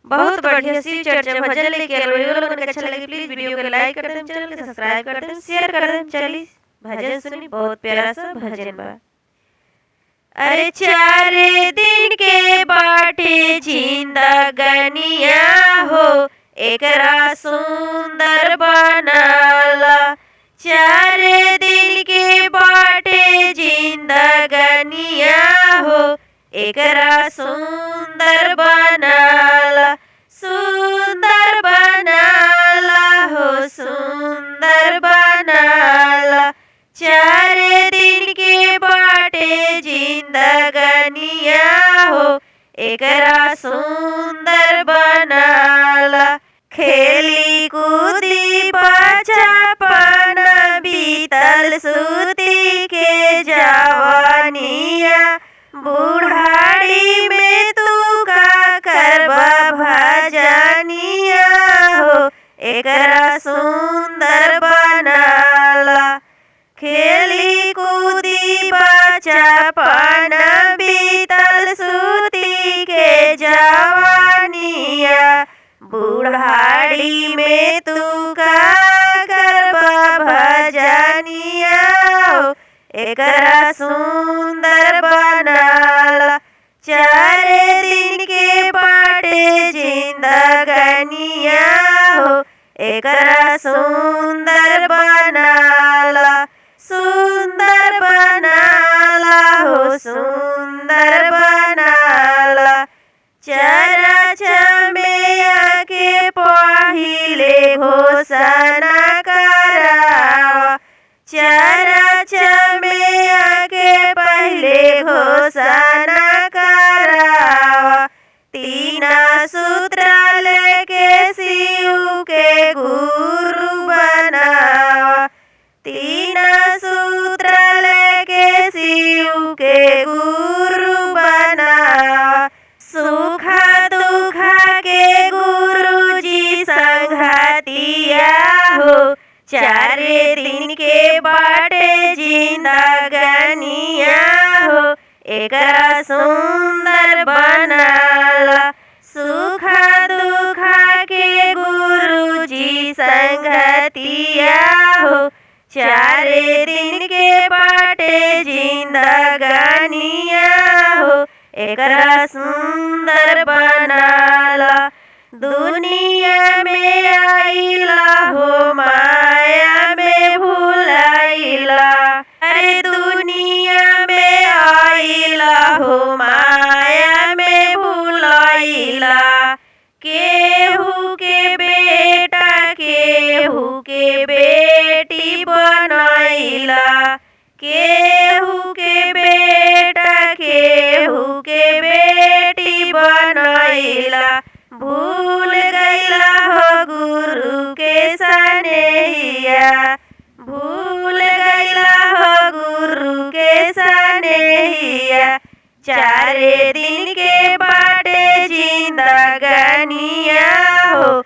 बहुत बढ़िया सी चर्चा भजन लेके आयल वीडियो लोगन के अच्छा लगे प्लीज वीडियो को लाइक कर देम, चैनल के सब्सक्राइब कर देम, शेयर कर देम। चली भजन सुनी, बहुत प्यारा सा भजन बा। अरे 4 दिन के बाटे जिंदगनिया हो, एकरा सुंदर बनाला। 4 दिन के बाटे जिंदगनिया हो, एकरा सुंदर बनाला। सुंदर बनाला हो, सुंदर बनाला। 4 दिन के बाटे जिंदगनिया हो, एकरा सुंदर बनाला। खेली कूदी बचपन बीतल सूती के जवानिया, बुढ़ाड़ी में तू का करबा भजनिया हो, एकरा सुंदर बनाला। खेली कूदी बचपन बीतल सूती के जवानिया, बुढ़ाड़ी में तू का करबा भजनिया हो, एकरा सुंदर बनाला। 4 दिन के बाटे जिंदगनिया हो, एकरा सुंदर बनाला। सुंदर बनाला हो, सुंदर बनाला। चरच में के पहिले घोषणा करावा। चरच में के पहिले घोषणा करावा। 3 सूत्र लेके शिव के गुरु बनावा। 3 सूत्र लेके शिव के गुरु बनावा। सुख दुख के गुरु जी संगतिया हो, 4 दिन के बाटे जिंदगनिया हो, एकरा सुंदर बनाला। सुख दुख के गुरु जी संगतिया हो, 4 दिन के बाटे जिंदगनिया हो, एकरा सुंदर बनाला। दुनिया में आइला हो, माया में भुलाइला। अरे दुनिया में आइला हो, माया में भुलाइला। केहू के बेटा केहू के बेटी बनाइला। केहू के बेटा केहू के बेटी बनाइला। भूल गईला हो गुरु के सनेहिया। भूल गईला हो गुरु के सनेहिया। 4 दिन के बाटे जिंदगनिया हो,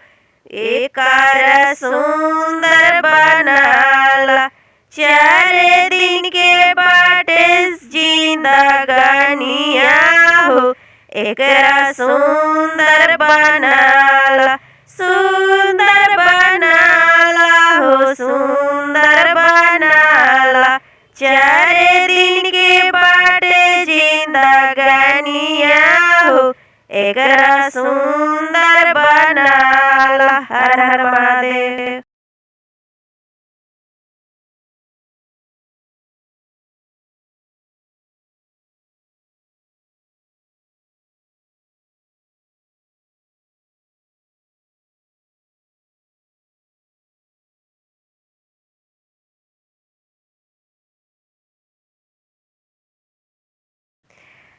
एकरा सुंदर बनाला। 4 दिन के बाटे जिंदगनिया हो, एकरा सुंदर बनाला। सुंदर बनाला हो, सुंदर बनाला। 4 दिन के बाटे जिंदगनिया हो, एकरा सुंदर बनाला। हर हर महादेव।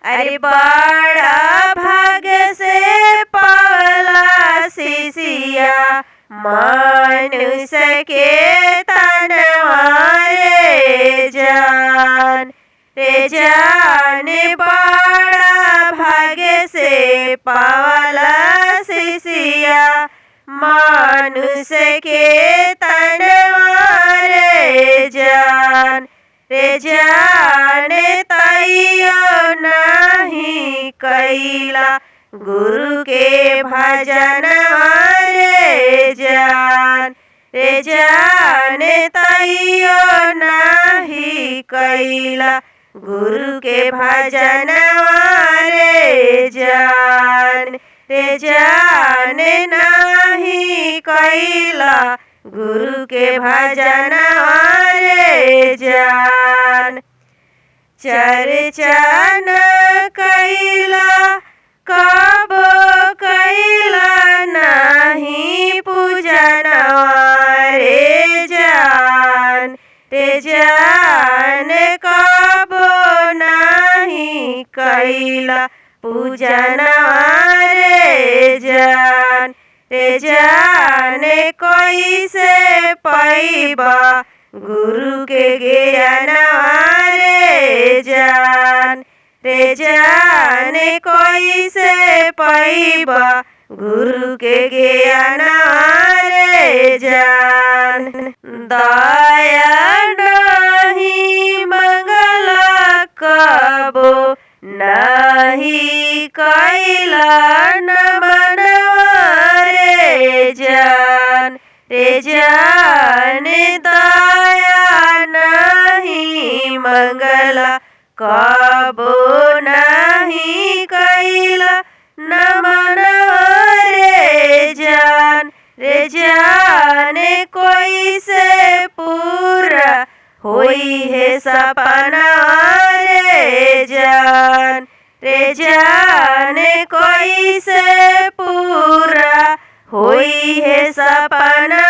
अरे बड़ा भाग से पावला शिशिया, मनुष्य के तनवा रे जान। रे जान बड़ा भाग से पावला शिशिया, मनुष्य के तनवा रे जान। रे जान तैयो नहीं कैला, गुरु के भजन रे जान तैयो नाही कैला गुरु के भजन रे जान नाही कैला गुरु के भजन रे जान चर्चा न कैला कबो कैला नहीं पूजन रे जान कबो नहीं कैला पूजन रे जान कैसे पैबा गुरु के ज्ञान रे जान कैसे पैबा गुरु के ज्ञान रे जान दया नहीं मंगला कबो नहीं कैला नमन रे जान दया नहीं मंगला कबो नहीं कैला नमन रे जान कोई से पूरा होई है सपना रे जान कोई से पूरा होई है सपना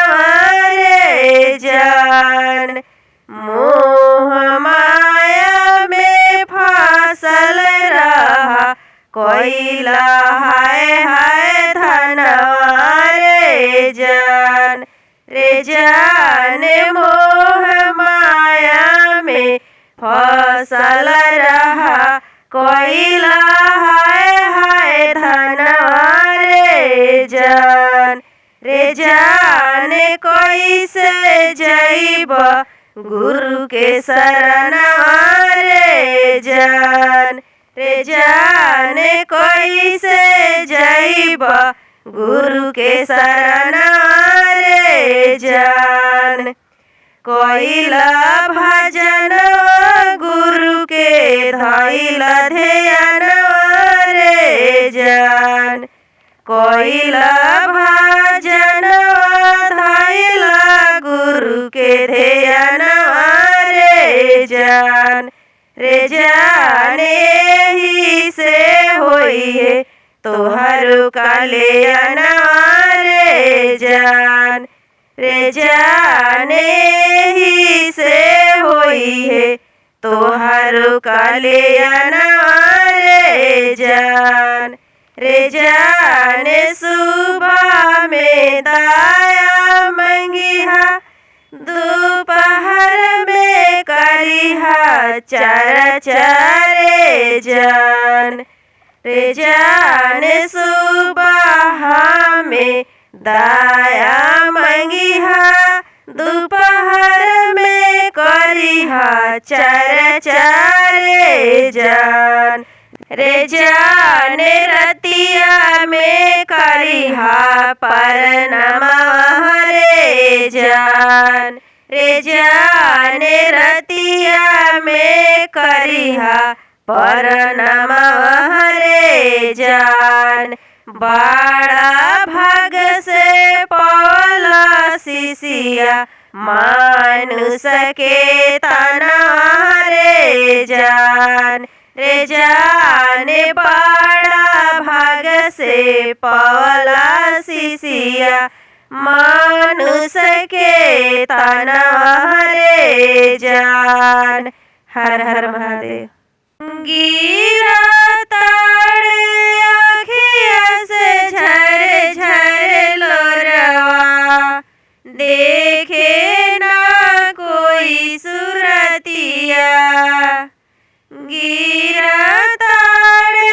रे जान मोह माया में फासल रहा कोइला हाय धनवा रे जान मोह माया में फसल रहा कोइला हाय धनवा रे जान कोई से जैब गुरु के शरण रे जान कोई से जैब गुरु के शरण रे जान कोइला भजन गुरु के धैला ध्यान रे जान कोइला भजन धैला गुरु के ध्यान रे जान ही से होई है तोहर कल्याण रे जान ही से होई है तोहर कल्याण रे जान सुबह में दाया मंगिहा दोपहर में करिहा चरे जान सुबह में दाया मंगिहा दोपहर में करिहा चरे जान रतिया में करिहा परनमा रे जान रतिया में करिहा परनमा रे जान बड़ा भाग से पौला शिशिया मानुष के तना रे जान बड़ा भाग से पौला शिशिया मानुष के तना रे जान हर हर महादेव गिरा ताड़े आँखिया से झर झर लोरवा देखे ना कोई सुरतिया गिरा ताड़े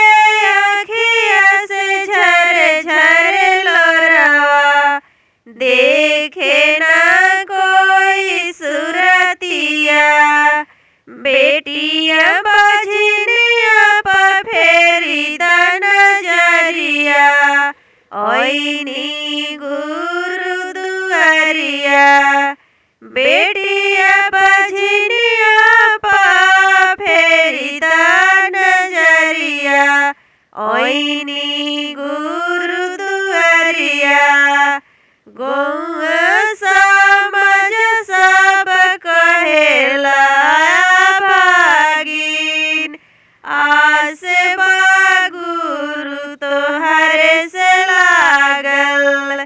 आँखिया से झर झर लोरवा देखे ना कोई सुरतिया बेटिया बजनिया पर फेरी ऐनी गुरु दुआरिया बेटिया बझनिया पा फेरी दा नजरिया ऐनी गुरु दुआरिया गौआ समाज सब कहेला भागिन आस बा गुरु तोहरे से लागल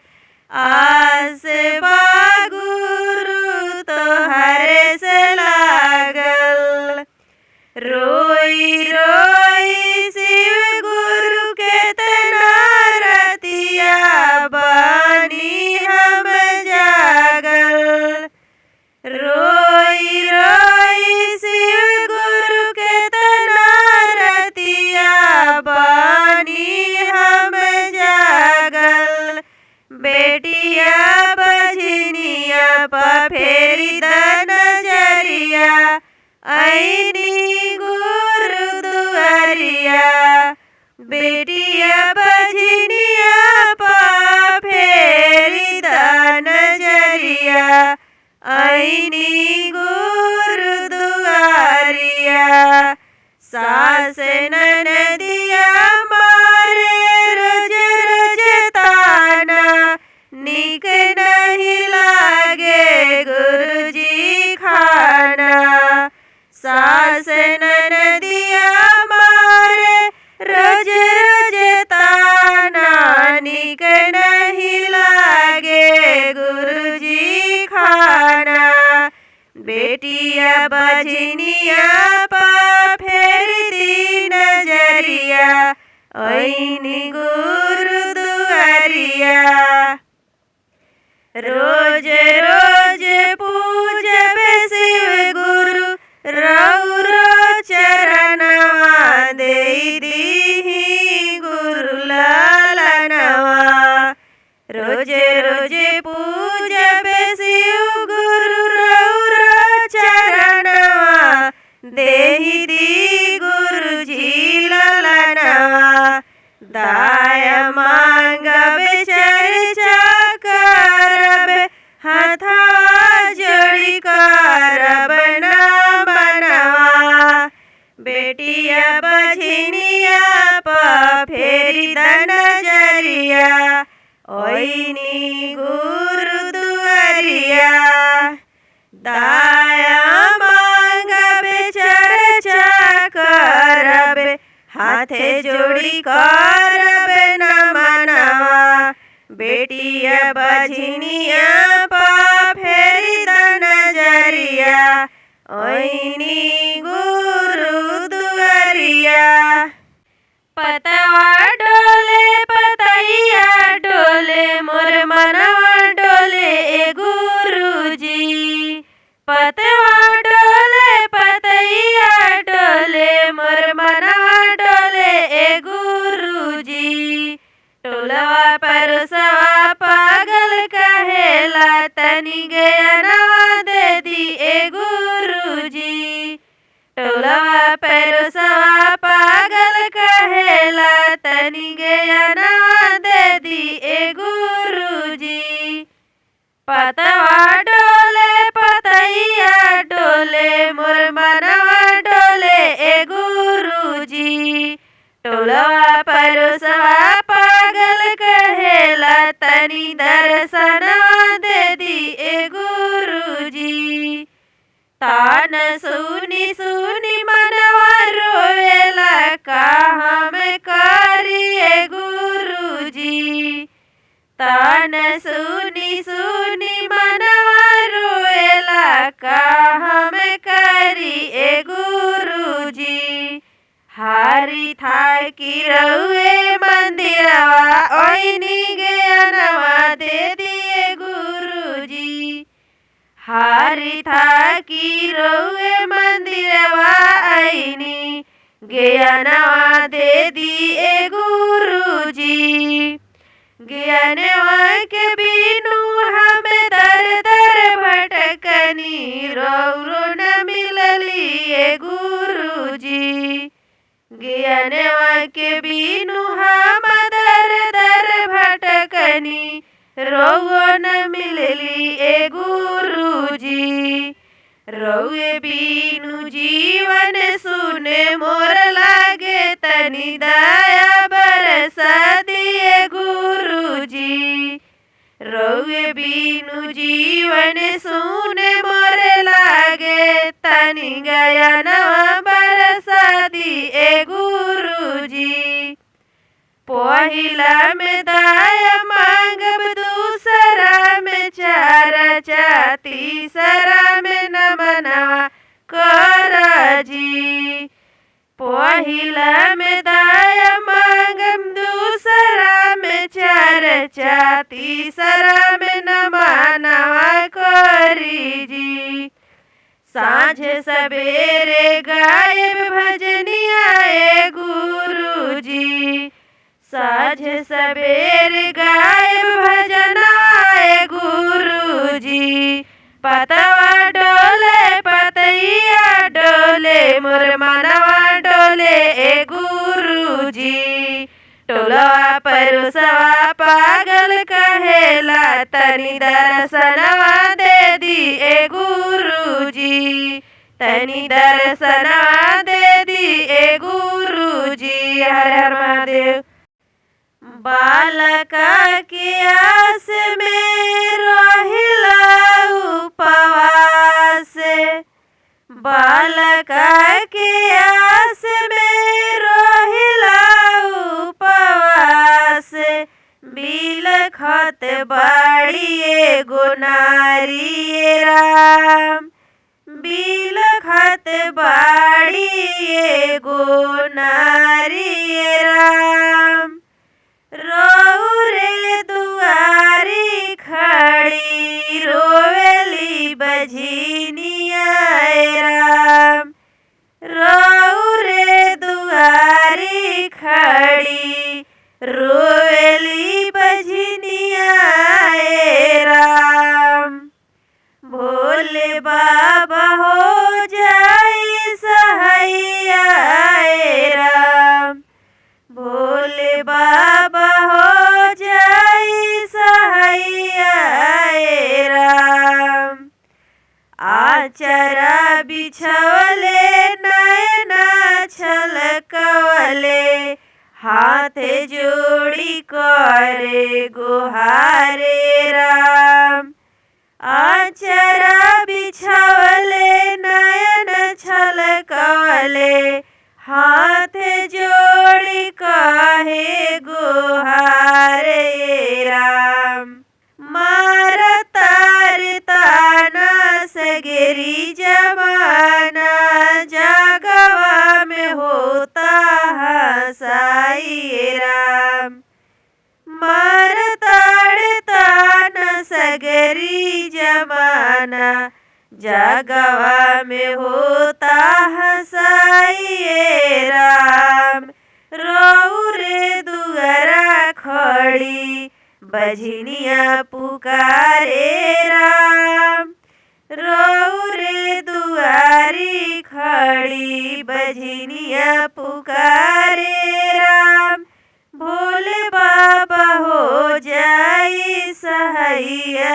आस बा गुरु तोहरे से लागल रोई रोई शिव गुरु के रतिया बानी हम जागल रोई रोई शिव गुरु के रतिया बानी हम जागल बेटिया बझनिया पा फेरी दा नजरिया ऐनी गुरु दुआरिया बेटिया बझनिया पा फेरी दा नजरिया ऐनी गुरु दुआरिया सास ननदिया मारे रोज रोज ताना निक नहीं लागे गुरुजी खाना सास ननदिया मारे रोज रोज ताना निक नहीं लागे गुरुजी खाना बेटिया बझनिया पा फेरी दी नजरिया ऐनी गुरु दुआरिया रोज रोज पूजब शिव गुरु रौरो चरणवा दे दीही गुरु लालनवा रोज रोज पूजब शिव गुरु रौरो चरणवा देहि दी गुरु जी लालनवा दाया मांगब चर्चा करब हाथा जोड़ी करब ना बनवा बेटिया बझनिया पा फेरी दा नजरिया ऐनी गुरु दुआरिया दाया मांगब चर्चा करब हाथे जोड़ी करब न मनवा बेटिया बझनिया पा फेरी दा नजरिया ऐनी गुरु दुआरिया पतवा डोले पतैया डोले मोर मनवा डोले ए गुरुजी पतवा डोले पतैया डोले मोर मनवा डोले ए गुरुजी टोलवा परसवा पागल कहेला तनी गया नवा दे दी ए गुरुजी टोलवा परसवा पागल कहेला तनी गया नवा दे दी ए गुरुजी पतवा डोले पतैया डोले मोर मनवा डोले ए गुरुजी टोलवा परसवा पागल कहेला तनी दर्शनवा दे दी ए गुरुजी तान सुनी सुनी मनवा रोवेला का हम करिए गुरुजी तान सुनी सुनी मनवा रोवेला का हम करिए गुरुजी हारी था कि रहुए मंदिरवा ऐनी ज्ञानवा दे दिए गुरुजी हारी था कि रहुए मंदिरवा ऐनी ज्ञानवा दे दिए गुरुजी ज्ञानवा के बिनु हम दर दर भटकनी रौरो न मिललिए गुरुजी ज्ञानवा के बिनु हम दर दर दर भटकनी रउओ न मिलली ए गुरुजी। रउए बीनु जीवन सुने मोर लागे तनी दया बरसा दिए गुरुजी। रउए बीनु जीवन सुने मोर लागे तनी गयनवा बरसा दिए गुरुजी। पहिला में दया मांगब दूसरा में चर्चा तीसरा में नमनवा करजी। पहिला में दया मांगब दूसरा में चर्चा तीसरा में नमनवा करीजी। साँझ सवेरे गायब भजनिया ए गुरुजी। साँझ सवेरे गायब भजनाए गुरुजी। पतवा डोले पतैया डोले मोर मनवा डोले ए गुरुजी। टोलवा परुसवा पागल कहेला तनी दर्शनवा दे दी ए गुरुजी। तनी दर्शनवा दे दी ए गुरुजी। हर हर महादेव। बालका के आस में रहिला उपवास। बालका के आस में रहिला उपवास। बिलखत बाड़ी एगो नारी राम। बिलखत बाड़ी एगो नारी राम। रउरे दुआरी खड़ी रोवेली बझिनिया राम। रउरे दुआरी खड़ी रोवेली बझिनिया राम। भोले बाबा हो जाई सहैया राम। भोले बाबा हो जाई सहैया राम। आचरा बिछवले नैना छलकवले हाथ जोड़ी करे गुहारे राम। आचरा बिछवले नयन छलकवले हाथ जोड़ी कहे गुहारे राम। मार तार ताना सगेरी जमाना जागवा में होता हंसाई राम। मार ताड़ ताना सगरी जमाना जागवा में होता हंसाई राम। रउरे दुआरा खड़ी बझिनिया पुकारे राम। रउरे दुआरी खड़ी बझिनिया पुकारे राम। भोले बाबा हो जाई सहैया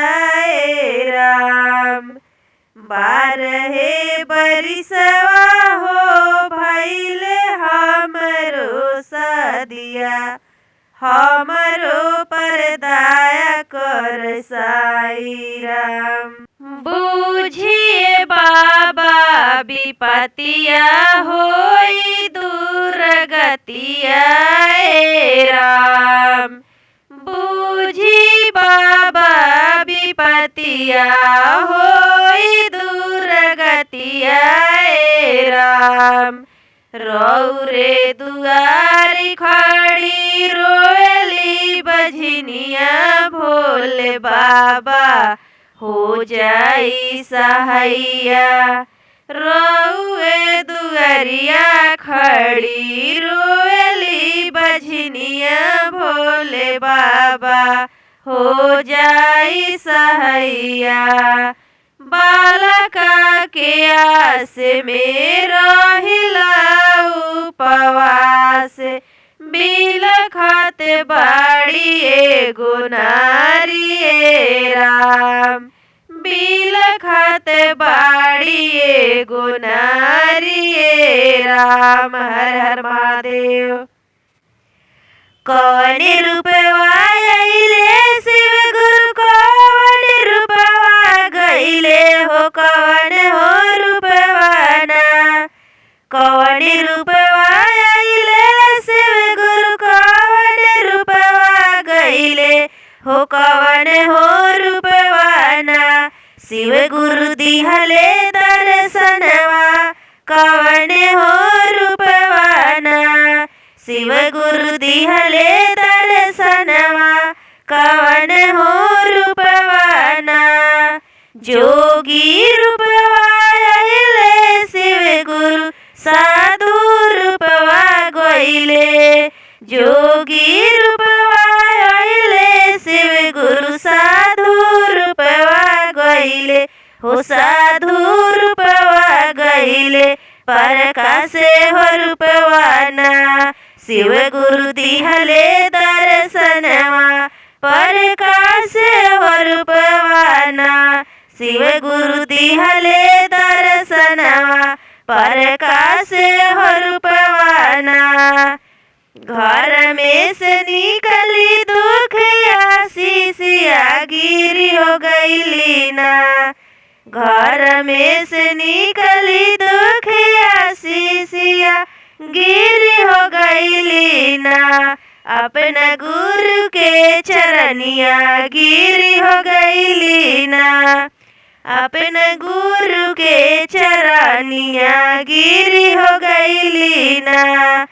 राम। 12 बरिसवा हो भइले हमरो सदिया। हमरो पर दया कर साई राम। बूझिए बाबा विपतिया होई दुर्गतिया राम। बूझी बाबा विपतिया होई दुर्गतिया राम। रउरे दुआरी खड़ी रोएली बझिनिया भोले बाबा हो जाई सहैया। रउए दुआरिया खड़ी रोएली बझिनिया भोले बाबा हो जाई सहैया। बालका के आस में रहिला उपवास। बिलखत बाड़ी एगो नारी ए राम, बिलखत बाड़ी एगो नारी ए राम। हर हर महादेव। कौन रूपवा आइले शिव गुरु, कौन रूपवा गइले हो, कौन हो रूपवाना, कौन रूपवा आइले शिव गुरु, कौन रूपवा गइले हो, कौन हो रूपवाना। शिव गुरु दिहले दर्शनवा, कौन हो रूपवाना, शिव गुरु दिहले दर्शनवा, कौन हो रूपवाना। जोगी रूपवा आइले शिव गुरु, साधु रूपवा गइले, जोगी रूपवा आइले शिव गुरु, साधु रूपवा गइले हो, साधु रूपवा गइले। प्रकाश हो रूपवाना, शिव गुरु दिहले दर्शनवा, प्रकाश हो रूपवाना, शिव गुरु दिहले दर्शनवा, प्रकाश हो रूपवाना। घर में से निकली दुखिया, शीशिया गिरी हो गइली ना, घर में से निकली दुखिया, शीशिया गिरी हो गइली ना। अपना गुरु के चरनिया गिरी हो गइली ना, अपना गुरु के चरनिया गिरी हो गइली ना।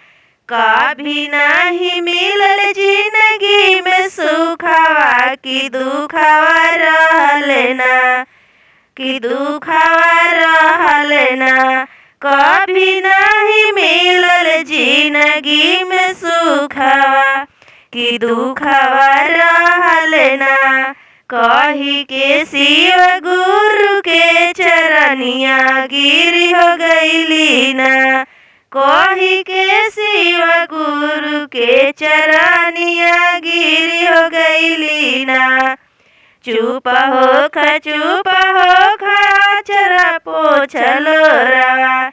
कभी नहीं मिलल जिंदगी में सुखवा, की दुखवा रहल ना, की दुखवा रहल ना। कभी नहीं मिलल जिंदगी में सुखवा, की दुखवा रहल ना। कही के शिव गुरु के चरनिया गिरी हो गइली ना, कही के शिव गुरु के चरनिया गिरी हो गइली ना। चुप हो खा चरा पोछलो रवा,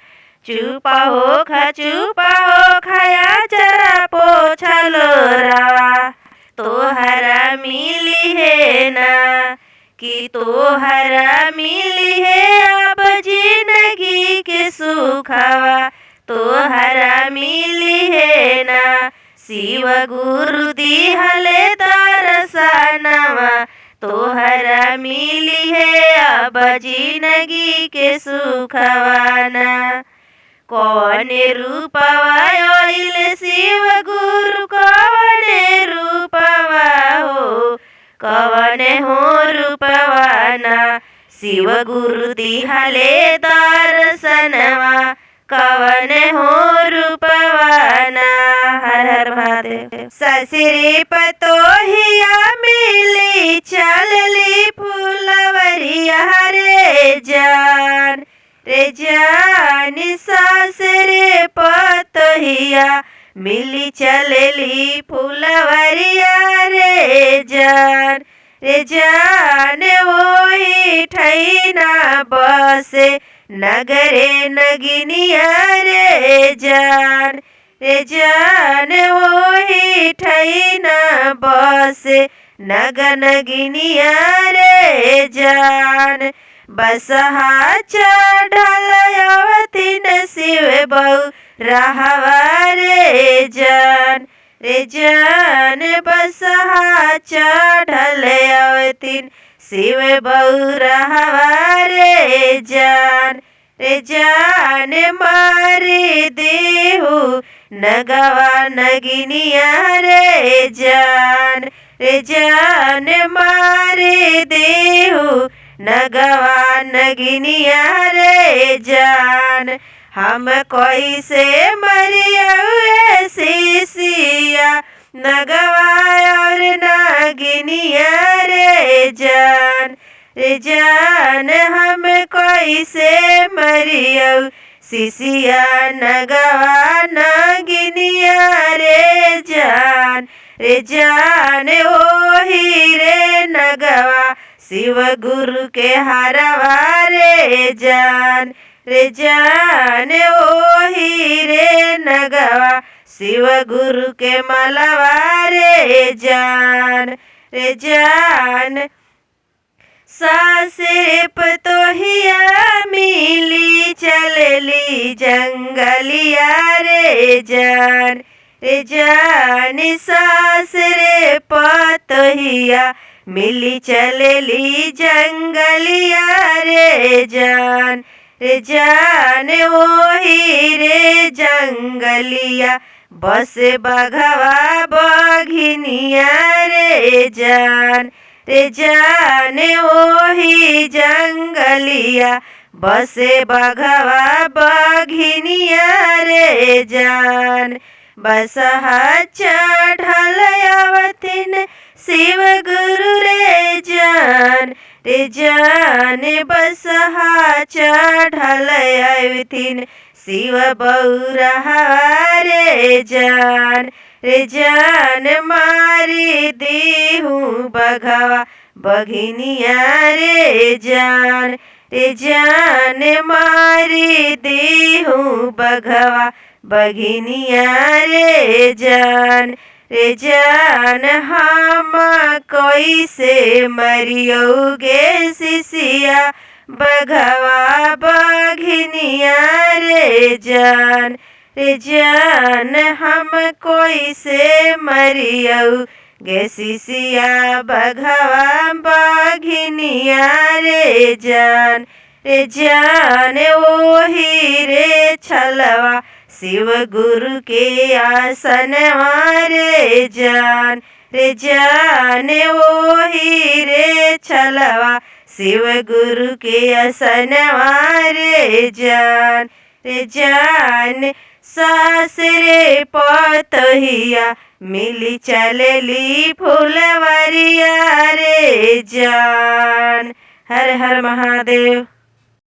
चुप हो खाया चरा पोछलो रवा। तोहरा मिली है ना, कि तोहरा मिली है अब जिंदगी के सुखवा, तोहरा मिली है ना। शिव गुरु दिहले दर्शनवा, तोहरा मिली है अब जिंदगी के सुखवाना। कौन रूपवा आइले शिव गुरु, कौन रूपवा हो, कौन हो रूपवाना। शिव गुरु दिहले दर्शनवा, कौन हो रूपवाना। हर हर महादेव। ससुरी पतोहिया मिली चलली फुलवरिया रे जान, रे जान सासरे पतोहिया मिली चलली फुलवरिया रे जान, रे जान वही ठैना बसे नगरे नगिनिया रे जान, रे जान वही ठैना बसे नगनगिनिया रे जान। बसहा चढ़ल अवतिन शिव बहु रहवा रे जान, रे जान बसहा चढ़ल अवतिन शिव बहु रहवा रे जान, रे जान मारी देहु नगवा नगिनिया रे जान, रे जान मारी देहु नगवा नगिनिया रे जान। हम कैसे मरिया शिशिया नगवा और नागिनिया रे जान, रे जान हम कैसे मरिया सिसिया नगवा नगिनिया रे जान ओही रे नगवा शिव गुरु के हरवा रे जान ओही रे नगवा शिव गुरु के मलवा रे जान सासे पतोहिया मिली चलली जंगलिया रे जान सास रे पतोहिया मिली चलली जंगलिया रे जान ओही रे जंगलिया बस बघवा बघिनिया रे जान ओही जंगलिया बसे बघवा बघिनिया रे जान बसहा चढ़ल आवतिन शिव गुरु रे जान बसहा चढ़ल आवतिन शिव बौरहा रे जान मारी देहू बघवा बघिनिया रे जान मारी देहू बघवा बघिनिया रे जान हम कैसे मरियोगे सिसिया बघवा बघिनिया रे जान हम कैसे मरियऊ गे सिसिया बघवा बघिनिया रे जान ओही रे छलवा शिव गुरु के आसन रे जान ओही रे छलवा शिव गुरु के आसन रे जान सास रे पतोहिया मिली चलली फुलवरिया रे जान। हर हर महादेव।